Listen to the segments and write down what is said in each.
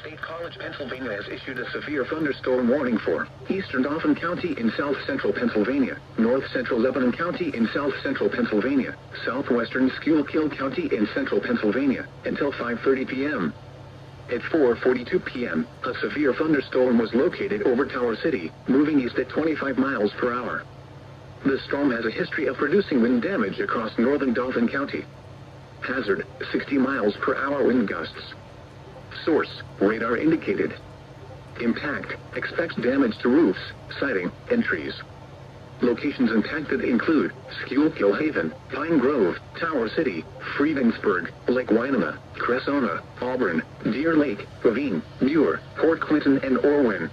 State College, Pennsylvania has issued a severe thunderstorm warning for eastern Dauphin County in south-central Pennsylvania, north-central Lebanon County in south-central Pennsylvania, southwestern Schuylkill County in central Pennsylvania, until 5:30 p.m. At 4:42 p.m., a severe thunderstorm was located over Tower City, moving east at 25 miles per hour. The storm has a history of producing wind damage across northern Dauphin County. Hazard, 60 miles per hour wind gusts. Source, radar indicated. Impact, expects damage to roofs, siding, and trees. Locations impacted include Schuylkill Haven, Pine Grove, Tower City, Friedensburg, Lake Winema, Cressona, Auburn, Deer Lake, Ravine, Muir, Port Clinton, and Orwin.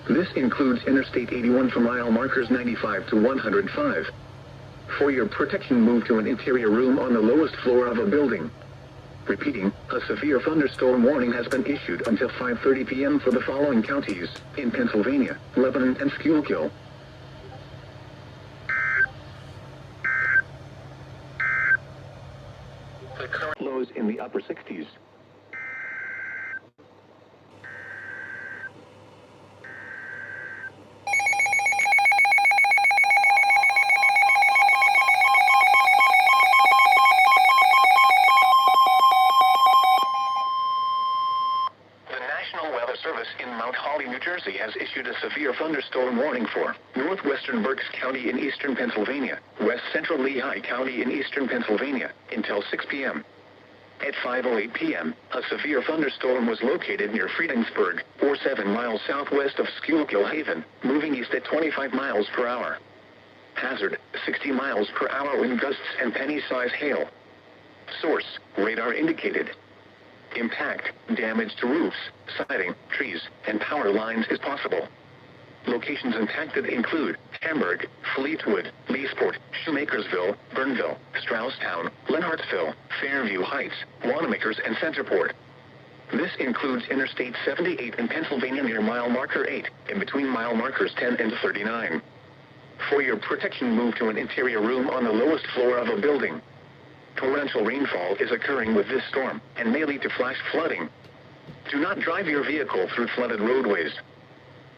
This includes Interstate 81 from mile markers 95 to 105. For your protection, move to an interior room on the lowest floor of a building. Repeating, a severe thunderstorm warning has been issued until 5:30 p.m. for the following counties in Pennsylvania, Lebanon, and Schuylkill. The current lows in the upper 60s. Service in Mount Holly, New Jersey has issued a severe thunderstorm warning for northwestern Berks County in eastern Pennsylvania, west central Lehigh County in eastern Pennsylvania, until 6 p.m. At 5:08 p.m., a severe thunderstorm was located near Friedensburg, or 7 miles southwest of Schuylkill Haven, moving east at 25 miles per hour. Hazard, 60 miles per hour wind gusts and penny-size hail. Source, radar indicated. Impact, damage to roofs, siding, trees, and power lines is possible. Locations impacted include Hamburg, Fleetwood, Leesport, Shoemakersville, Burnville, Strausstown, Lenhartsville, Fairview Heights, Wanamaker's, and Centerport. This includes Interstate 78 in Pennsylvania near mile marker 8, in between mile markers 10 and 39. For your protection, move to an interior room on the lowest floor of a building. Torrential rainfall is occurring with this storm and may lead to flash flooding. Do not drive your vehicle through flooded roadways.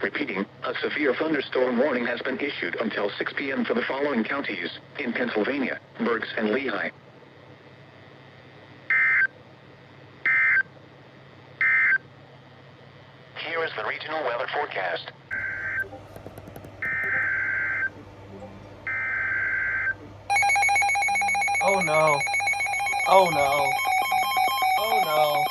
Repeating, a severe thunderstorm warning has been issued until 6 p.m. for the following counties in Pennsylvania, Berks, and Lehigh. Here is the regional weather forecast. Oh no. Oh no. Oh no.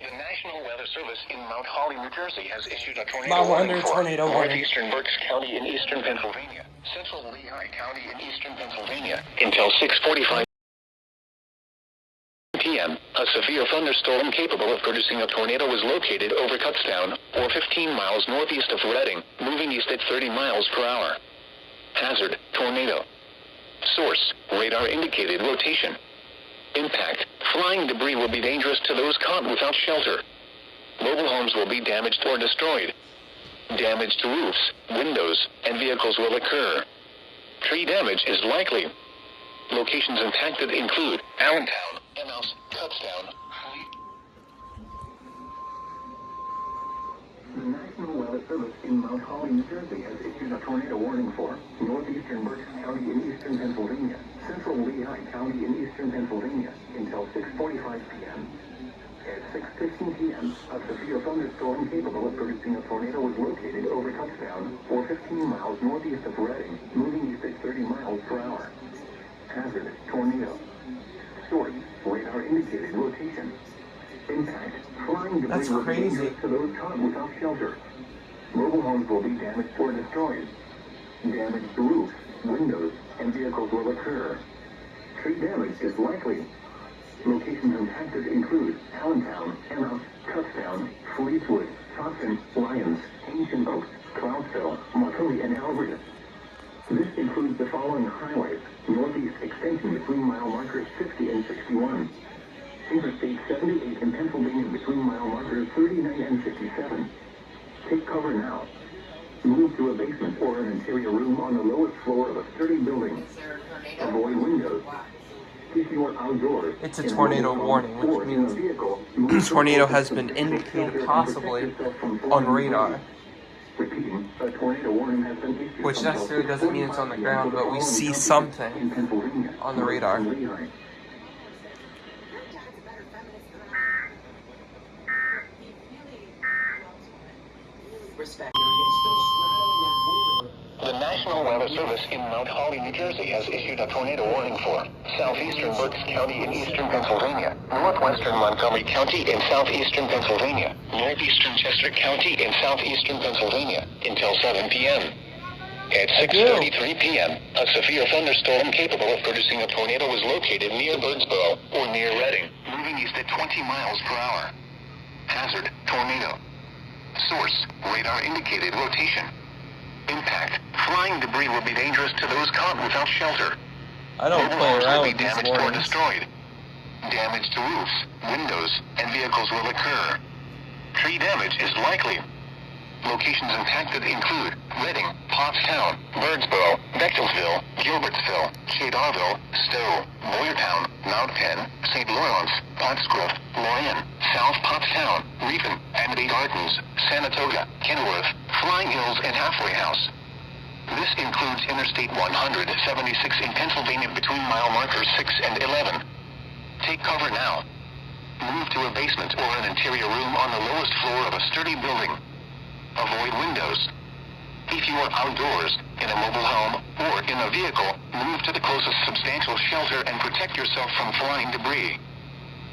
The National Weather Service in Mount Holly, New Jersey has issued a Mount warning Wonder for tornado warning. northeastern Berks County in eastern Pennsylvania, central Lehigh County in eastern Pennsylvania, until 6:45 p.m. A severe thunderstorm capable of producing a tornado was located over Kutztown, or 15 miles northeast of Reading, moving east at 30 miles per hour. Hazard, tornado. Source, radar indicated rotation. Impact, flying debris will be dangerous to those caught without shelter. Mobile homes will be damaged or destroyed. Damage to roofs, windows, and vehicles will occur. Tree damage is likely. Locations impacted include Allentown, Emmaus, Kutztown. The National Weather Service in Mount Holly, New Jersey has issued a tornado warning for northeastern Berks County in eastern Pennsylvania, central Lehigh County in eastern Pennsylvania, until 6:45 p.m. At 6:15 p.m., a severe thunderstorm capable of producing a tornado was located over Kutztown, or 15 miles northeast of Reading, moving east at 30 miles per hour. Hazard, tornado. Source, radar indicated rotation. Impact, flying debris will be dangerous to those caught without shelter. Mobile homes will be damaged or destroyed. Damage to roofs, windows, and vehicles will occur. Tree damage is likely. Locations impacted include Allentown, Emmaus, Kutztown, Fleetwood, Thompson, Lyons, Ancient Oaks, Cloudsville, Marconi, and Alberta. This includes the following highways: northeast extension between mile markers 50 and 61. Interstate 78 in Pennsylvania between mile markers 39 and 57. Take cover now. Move to a basement or an interior room on the lowest floor of a sturdy building. Avoid windows. If you are outdoors, It's a tornado warning, which means tornado has been indicated possibly on radar. Repeating, a tornado warning has been issued. Which necessarily doesn't mean it's on the ground, but we see something on the radar. The National Weather Service in Mount Holly, New Jersey has issued a tornado warning for southeastern Berks County in eastern Pennsylvania, northwestern Montgomery County in southeastern Pennsylvania, northeastern Chester County in southeastern Pennsylvania until 7 p.m. At 6:33 p.m., a severe thunderstorm capable of producing a tornado was located near Birdsboro or near Reading, moving east at 20 miles per hour. Hazard, tornado. Source, radar indicated rotation. Impact, flying debris will be dangerous to those caught without shelter. I don't Mobile play homes around will with be these damaged or warnings. destroyed. Damage to roofs, windows, and vehicles will occur. Tree damage is likely. Locations impacted include Reading, Pottstown, Birdsboro, Bechtelsville, Gilbertsville, Shadarville, Stowe, Boyertown, Mount Penn, St. Lawrence, Pottsgrove, Lorraine, South Pottstown, Reefen, Amity Gardens, Sanatoga, Kenilworth, Flying Hills, and Halfway House. This includes Interstate 176 in Pennsylvania between mile markers 6 and 11. Take cover now. Move to a basement or an interior room on the lowest floor of a sturdy building. Avoid windows. If you are outdoors, in a mobile home, or in a vehicle, move to the closest substantial shelter and protect yourself from flying debris.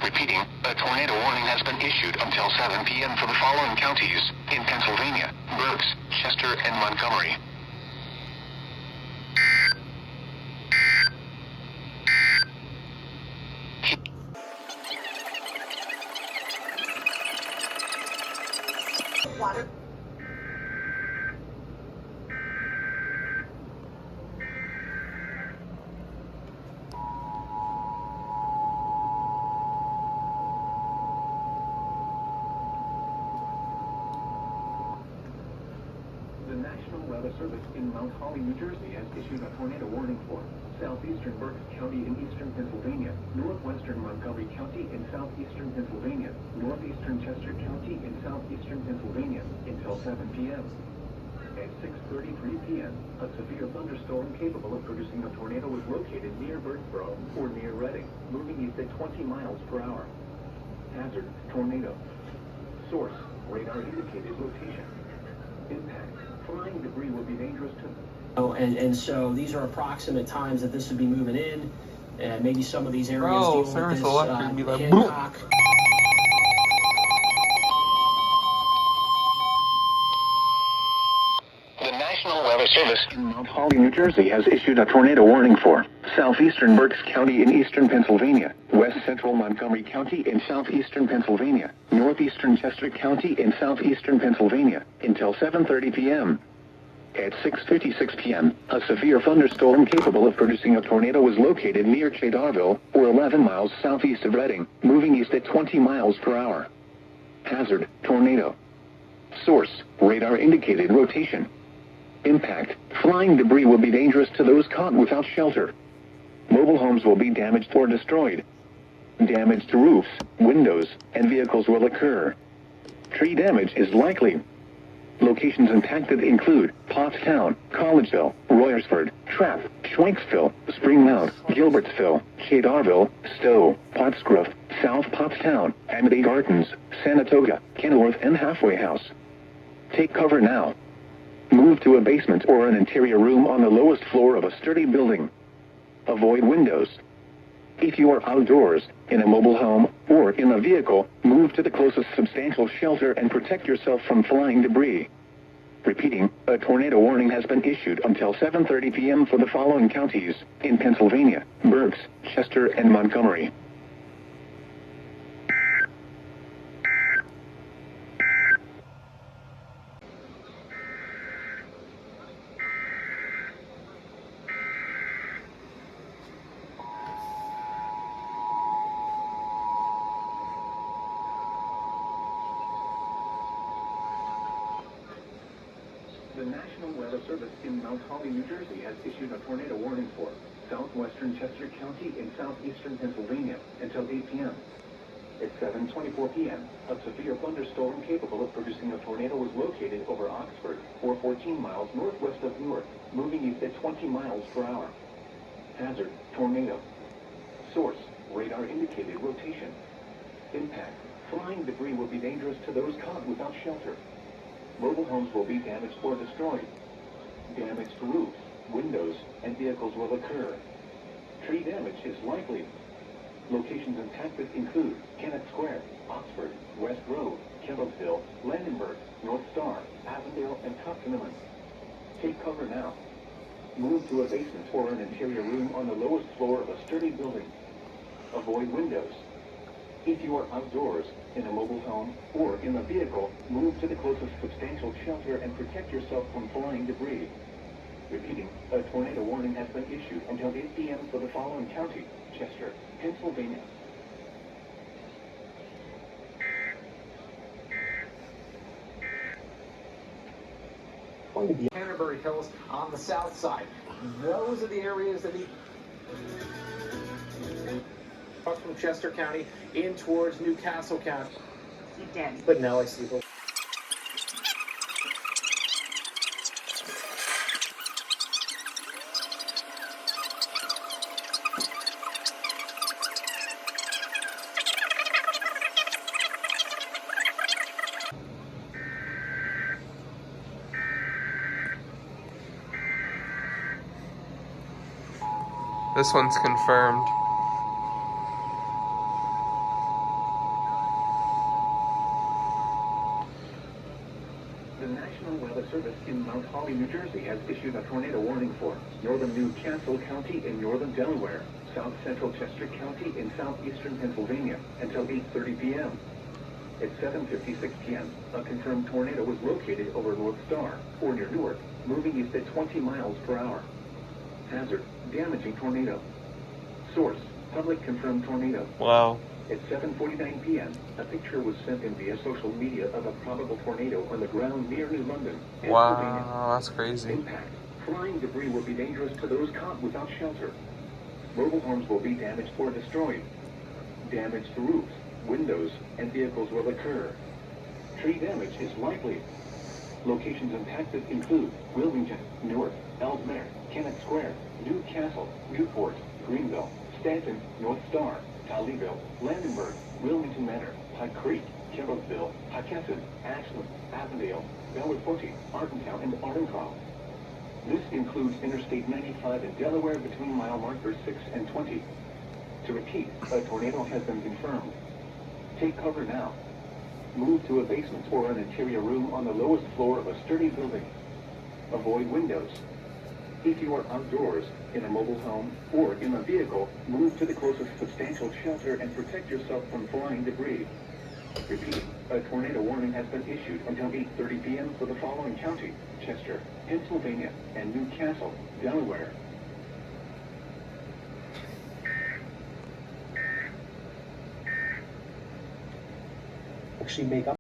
Repeating, a tornado warning has been issued until 7 p.m. for the following counties in Pennsylvania: Berks, Chester, and Montgomery. Water. The National Weather Service in Mount Holly, New Jersey has issued a tornado warning for southeastern Berks County in eastern Pennsylvania, northwestern Montgomery County in southeastern Pennsylvania, northeastern Chester County in southeastern Pennsylvania until 7 p.m. At 6:33 p.m., a severe thunderstorm capable of producing a tornado was located near Birdsboro or near Reading, moving east at 20 miles per hour. Hazard, tornado. Source, radar indicated rotation. Impact, flying debris will be dangerous to... And so these are approximate times that this would be moving in. Maybe some of these areas Bro, dealing with Service this Electric would be like, Hancock. The National Weather Service in Mount Holly, New Jersey has issued a tornado warning for southeastern Berks County in eastern Pennsylvania, west central Montgomery County in southeastern Pennsylvania, northeastern Chester County in southeastern Pennsylvania until 7:30 p.m. At 6:56 p.m., a severe thunderstorm capable of producing a tornado was located near Shadarville or 11 miles southeast of Reading, moving east at 20 miles per hour. Hazard, tornado. Source, radar indicated rotation. Impact, flying debris will be dangerous to those caught without shelter. Mobile homes will be damaged or destroyed. Damage to roofs, windows, and vehicles will occur. Tree damage is likely. Locations impacted include Pottstown, Collegeville, Royersford, Trapp, Schwenksville, Springmount, Gilbertsville, Shadarville, Stowe, Pottsgrove, South Pottstown, Amity Gardens, Sanatoga, Kenilworth, and Halfway House. Take cover now. Move to a basement or an interior room on the lowest floor of a sturdy building. Avoid windows. If you are outdoors, in a mobile home, or in a vehicle, move to the closest substantial shelter and protect yourself from flying debris. Repeating, a tornado warning has been issued until 7:30 p.m. for the following counties in Pennsylvania: Berks, Chester, and Montgomery. The National Weather Service in Mount Holly, New Jersey has issued a tornado warning for southwestern Chester County in southeastern Pennsylvania until 8 p.m. At 7:24 p.m., a severe thunderstorm capable of producing a tornado was located over Oxford, or 14 miles northwest of Newark, moving east at 20 miles per hour. Hazard, tornado. Source, radar indicated rotation. Impact, flying debris will be dangerous to those caught without shelter. Mobile homes will be damaged or destroyed. Damaged roofs, windows, and vehicles will occur. Tree damage is likely. Locations impacted include Kennett Square, Oxford, West Grove, Kendallsville, Landenberg, North Star, Avondale, and Tocsinillan. Take cover now. Move to a basement or an interior room on the lowest floor of a sturdy building. Avoid windows. If you are outdoors, in a mobile home, or in a vehicle, move to the closest substantial shelter and protect yourself from flying debris. Repeating, a tornado warning has been issued until 8 p.m. for the following county: Chester, Pennsylvania. Going to be Canterbury Hills on the south side. Those are the areas that need up from Chester County in towards Newcastle County. But now I see the This one's confirmed. The National Weather Service in Mount Holly, New Jersey has issued a tornado warning for northern Newcastle County in northern Delaware, south central Chester County in southeastern Pennsylvania until 8:30 p.m. At 7:56 p.m., a confirmed tornado was located over North Star, or near Newark, moving east at 20 miles per hour. Hazard, damaging tornado. Source, public confirmed tornado. Wow. At 7:49 p.m., a picture was sent in via social media of a probable tornado on the ground near New London, Pennsylvania. Wow, that's crazy. Impact, flying debris will be dangerous to those caught without shelter. Mobile homes will be damaged or destroyed. Damaged roofs, windows, and vehicles will occur. Tree damage is likely. Locations impacted include Wilmington, Newark, Ellesmere, Kennett Square, Newcastle, Newport, Greenville, Stanton, North Star, Toledo, Landenberg, Wilmington Manor, Pike Creek, Kendallsville, Hockenson, Ashland, Avondale, Bellwood Forty, Ardentown, and Ardencroft. This includes Interstate 95 in Delaware between mile markers 6 and 20. To repeat, a tornado has been confirmed. Take cover now. Move to a basement or an interior room on the lowest floor of a sturdy building. Avoid windows. If you are outdoors, in a mobile home, or in a vehicle, move to the closest substantial shelter and protect yourself from flying debris. Repeat, a tornado warning has been issued until 8:30 p.m. for the following county: Chester, Pennsylvania, and Newcastle, Delaware. actually make up